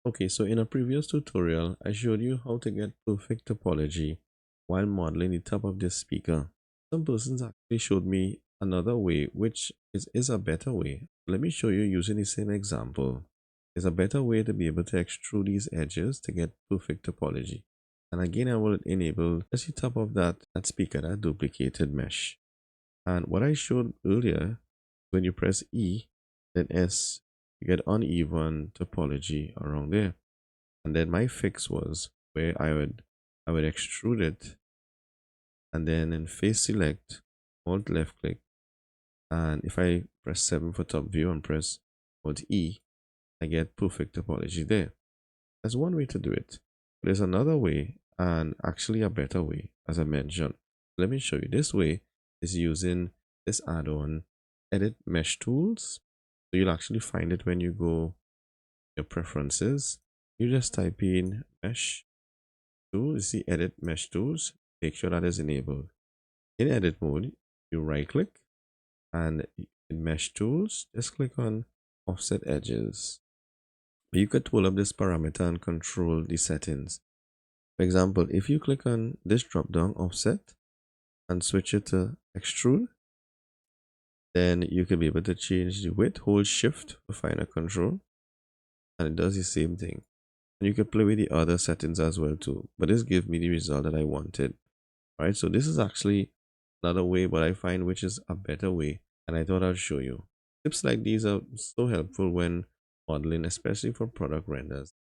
Okay, so in a previous tutorial, I showed you how to get perfect topology while modeling the top of this speaker. Some persons actually showed me another way, which is a better way. Let me show you using the same example. There's a better way to be able to extrude these edges to get perfect topology. And again, I will enable just the top of that speaker, that duplicated mesh. And what I showed earlier, when you press E, then S, you get uneven topology around there. And then my fix was where I would extrude it, and then in face select, alt left click, and if I press 7 for top view and press alt E, I get perfect topology there. That's one way to do it. There's another way, and actually a better way, as I mentioned. Let me show you. This way is using this add-on, Edit Mesh Tools. So you'll actually find it when you go your preferences. You just type in Mesh Tool. You see Edit Mesh Tools. Make sure that is enabled. In Edit mode, you right click, and in Mesh Tools, just click on Offset Edges. You could pull up this parameter and control the settings. For example, if you click on this drop down offset and switch it to extrude, then you can be able to change the width, hold shift for finer control, and it does the same thing. And you can play with the other settings as well too, but this gives me the result that I wanted. Right, so this is actually another way, but I find which is a better way, and I thought I'd show you. Tips like these are so helpful when modeling, especially for product renders.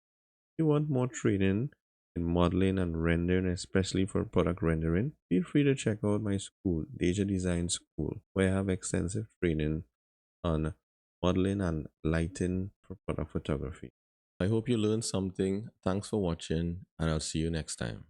If you want more training in modeling and rendering, especially for product rendering, feel free to check out my school, Deja Design School, where I have extensive training on modeling and lighting for product photography. I hope you learned something. Thanks for watching, and I'll see you next time.